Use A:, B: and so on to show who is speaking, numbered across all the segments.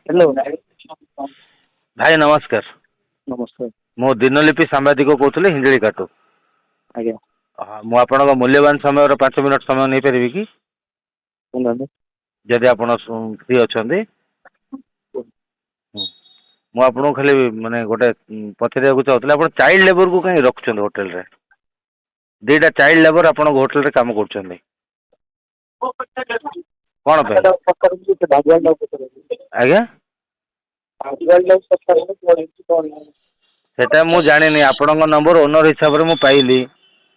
A: Hello
B: भाई नमस्कार।
A: नमस्कार
B: मु दिनलिपि सांबादिक कहूली हिंजली काटू।
A: आज्ञा
B: मु आपण मूल्यवान समय 5 मिनट समय नहीं पारि कि जदि आप फ्री अच्छा मुझे खाली माने गोटे पचार चाहूँगी आप चाइल्ड लेबर को कहीं रखुच्च होटेल रे दीटा चाइल्ड लेबर आप होटेल काम कर कौन आज्ञा सेटा मु जानी आपण नंबर ओनर हिसाब से मुझे पाइली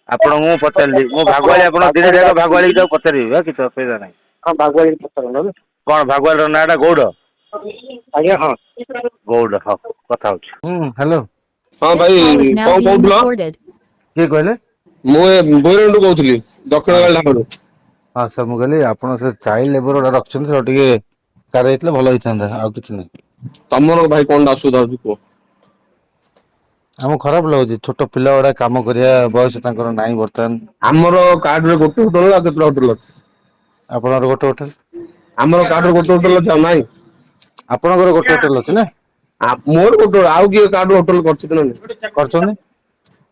B: आपण को पचारि मो भागुआली आप दिन जाक भागुआली पचारि किसी असुविधा ना कौन भागुआल नाटा गौड़
A: आज्ञा हाँ
B: गौड़ हाँ कथा
C: हेलो
D: हाँ भाई
E: Call is now
D: कौन
E: being
D: कहूल
E: recorded.
C: किए कहले
D: मुझे भैरव कहूली दक्षिण ढाणु
C: हाँ सर मुझे आपन से चाइल्ड लेबर गोटा रखते काढ़ भल होता आ कि नहीं
D: तमर भाई कौन असुविधा कह
C: आम खराब लगुच छोट पिला गुड़ा कम करिया बयस ना बर्तमान
D: आमर कार्ड रे गोटे होटेल केतटा होटेल अच्छे
C: आपनर गोटे होटेल
D: आमर कार्ड रे गोटे होटेल अच्छे नाई
C: आपनकर गोटे होटेल अच्छे ना
D: मोर गोटे आउ किए कार्ड होटेल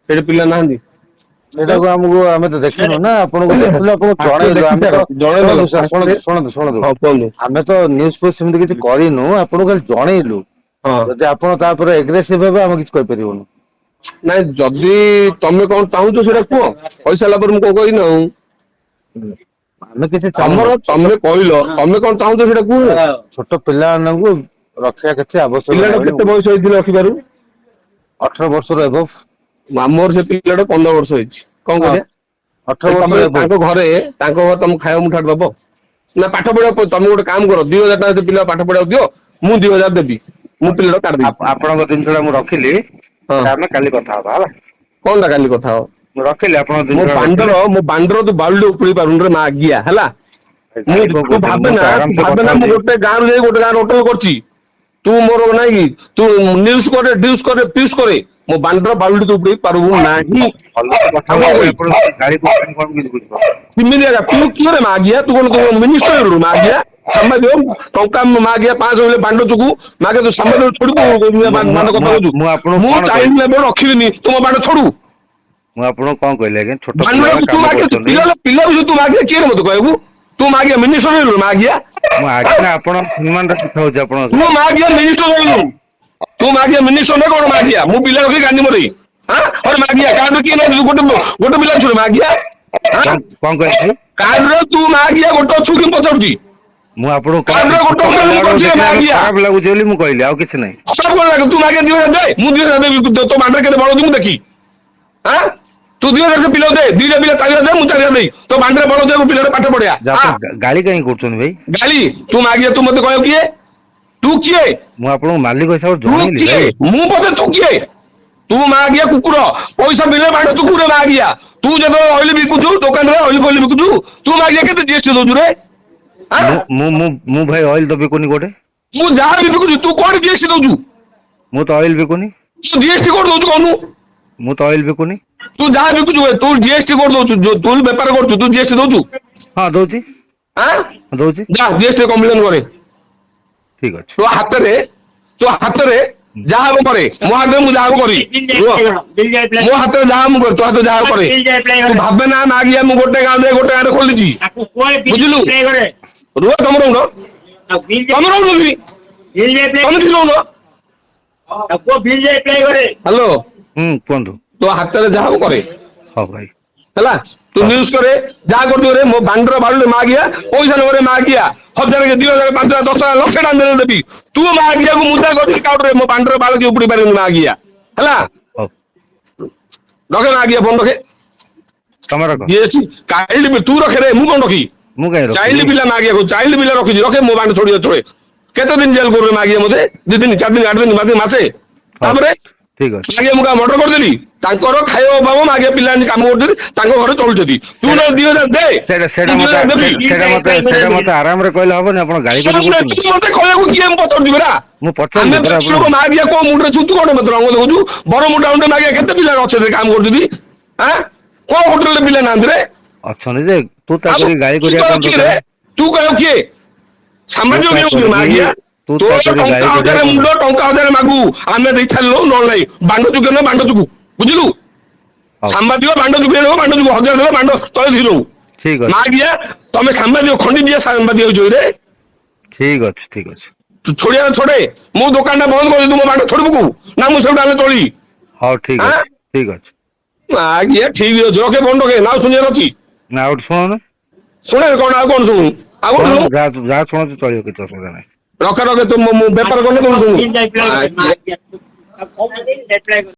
D: कर पिला ना
C: सेटा को हमको आमे तो देखिनु ना आपन को देखलु आपन जणैलु आमे तो शुणु आमे तो न्यूज़ पे सेमति किछ करिनु आपन को जणैलु जदि आपन तापर एग्रेसिव हेबे हम किछ कहि परिबनु
D: नाइ जदि तमे कोन चाहू सेटा को पैसा ला पर मु को कहि न
C: आमे किछ
D: हमर तमे कहिलो तमे कोन चाहू सेटा को
C: छोट पिला को रक्षा केते आवश्यक
D: पिलाटा केते बयस होइदिले रखि पारु
C: 18 वर्ष रो एबव
D: मामोर से पिलाटा 15 वर्ष होइछि कोन करिया
C: 18 वर्ष
D: ताको घर तुम खाया मुठा दबो ना पाठ पढ़ा तुम गोटे काम कर 2000 टाइम पिला पाठ पढ़ा दियो मु 2000 देबी मु पिला काट दे
C: आपन को दिन छोड़ा मु रखिली हमें काली कथा होबा हला
D: कोनटा काली कथा हो
C: मु रखिली आपन दिन
D: मो बांडर तो बालडे उपड़ी पारुन रे मा गिया हला मु भाबे ना मु गोटे गांव रे गोटे गांव होटल करची तू मोर नाही कि तू न्यूज़ करे ड्यूस करे पीस करे मो बांडर बालडे तो उपड़ी पारबु नाही
C: गाड़ी को कौन किछ बुझ
D: सिमिलिया तू कियो रे मा गिया तू कोन तो मिनिस्टर रू मा गिया समय दो टंका मा गिया 5 होले बांडो चुकू मागे तो समय दो छोड़ दो मान कथा हो
C: मु आपन
D: मु टाइम लेबो रखिलिनी तुम बांडो छोड़ू
C: मु आपन कोन कहले के छोट
D: तू मागे पिला भी तू मागे किए मत कहबू तू मागे मिनिस्टर रू मा गिया
C: मु आगे ना आपन सम्मान रखिथा हो आपन
D: तू मागे मिनिस्टर रू तू मागे मिनिस्टर ने कोन मागिया मु पिला रखि गांडी मरे हां और मागिया कार्ड किए ना गोटे पिला छोड़ मागिया
C: कोन कहै
D: कार्ड रे तू मागिया गोटे छु कि पचरजी
C: मु आपन
D: खराब
C: लागु जेली मु कहली आ किछ नै
D: सब लागे तू मागे 2000 दे मु 2000 दे तो बांडर केते बळो दिमु देखी हां तू 2000 के पिलो दे दीरे पिला 4000 दे मु 4000 दे तो बांडर बळो दे पिला पाठ पढिया
C: गाली कहीं करछन भाई
D: गाली तू मागिया तू मते कहयो किए तू किए
C: मु आपन मालिक हिसाब
D: जणैली भाई मु पते तू किए तू मागिया कुकुर पैसा बिले बांडो तू कुकुर मागिया तू जब ऑयल बिकुछु दुकान रे ऑयल फॉइल बिकुछु तू मागिया केते जीएसटी दोजु रे
C: मु भाई ऑयल तो बिकुनी गोटे
D: मु जहां भी बिकुछु तू कोन जीएसटी दोजु
C: मु तो ऑयल बिकुनी
D: तू जीएसटी कोड दोजु कोनु
C: मु तो ऑयल बिकुनी
D: तू जहां बिकुछु तू जीएसटी कोड दोजु जो तू व्यापार करछु तू जीएसटी दोजु
C: हां दोची
D: हां
C: दोची
D: जा जीएसटी कंप्लेन करे
C: ठीक अछि
D: तो हाथ रे जहां हम करे मो हाथ में जहां करी मो हाथ में जहां हम कर तो हाथ जहां करे तू भाबे ना मागिया मु गोटे गांव दे गोटे गांव खोली छी बुझलु रुआ तुम रहू न तुम रहू न तुम दिलो न को बिल जे अप्लाई करे हेलो
C: कोंदु
D: तो हाथ रे जहां करे
C: हां भाई
D: हला तू न्यूज़ करे जा कर दियो रे मो बांडर बालडे मागिया पैसा नरे मागिया 1000 के 2000 5000 10000 लक्ष टाइम दे देबी तू मागिया को मुद्दा कर काउट रे मो बांडर बाल के उपड़ी पारे मागिया हला रखे मागिया फोन रखे
C: तमरा को
D: ये चाइल्ड भी तू रखे रे मु कोन रखी
C: मु कहि
D: चाइल्ड पिला मागिया को चाइल्ड पिला रखी रखे मो बांड छोड़ी छोड़े केते दिन जेल कर मागिया मते 2 दिन 4 दिन 8 दिन मासे तापरे
C: ठीक अछि
D: मागे मुका मर्डर कर देली तांकर खायो बाबू मागे पिला काम करथि तांको घर चलुछथि तू न 2000 दे
C: सेटा मते आराम रे कहले हबो न आपण गाड़ी कर
D: तू मते कहया को किए पचर दिबरा
C: मु पचर दिबरा
D: आपण मागिया को मुंडरे छु तू कोन मते रंग देखु बड़ मुंडा उंडे मागिया केते पिला अच्छे काम करथि हां को होटल पिला नांदरे
C: अछन जे तू ता करी गाड़ी करिया काम
D: तू कहयो किए सामाजिक मागिया
B: ତୁ
D: ତୋର
B: ତା କରି ଗାଈ
D: ଟଙ୍କା ହଜାରେ
B: କରିବା
D: ମୁଣ୍ଡ ଟଙ୍କା ହଜାରେ ମାଗୁ ଆମେ ଦେଇ ଛାଡ଼ିଲୁ ନହେଲେ ନାହିଁ ବାଣ୍ଡ ଚୁକେ ନ ବାଣ୍ଡ ଚୁକୁ ବୁଝିଲୁ
B: ହଉ।
D: ସାମ୍ବାଦିକ ବାଣ୍ଡ ଚୁକେ ନେବ ବାଣ୍ଡ ଚୁକୁ ହଜାର ଦେବ ବାଣ୍ଡ ତଳେ ଧୀର
B: ଠିକ
D: ମା
B: ଅଛି
D: ଗିଆ ତମେ ସାମ୍ବାଦିକ ଖଣ୍ଡି ଦିଆ ସାମ୍ବାଦିକ ହଉଛ ରେ
B: ଠିକ ଅଛି ଠିକ ଅଛି
D: ଛୋଡ଼ିଆ ଛୋଡ଼େ ମୁଁ ଦୋକାନଟା ବନ୍ଦ କରିବି ତୁ ମୋ ବାଣ୍ଡ ଛୋଡ଼ିବୁ ନା ମୁଁ ସେଠୁ ଆମେ ତୋଳି
B: ହଉ ଠିକ
D: ଆଁ?
B: ଅଛି ଠିକ ଅଛି
D: ଆଜ୍ଞା ଠିକ ଅଛି ରଖେ ବନ୍ଦ ରଖେ ନା ଆଉ ଶୁଣିବାର ଅଛି
B: ନା ଆଉ ଗୋଟେ ଶୁଣୁନୁ
D: ଶୁଣେ କଣ ଆଉ କଣ ଶୁଣୁ ଆଉ କଣ ଶୁଣୁ
B: ଯାହା ଶୁଣୁଛୁ ଚଳିବ କିଛି ଅସୁବିଧା ନାହିଁ
D: ରଖେ ରଖେ ତୁ ବେପାର କଲେ ତୁ ଶୁଣୁ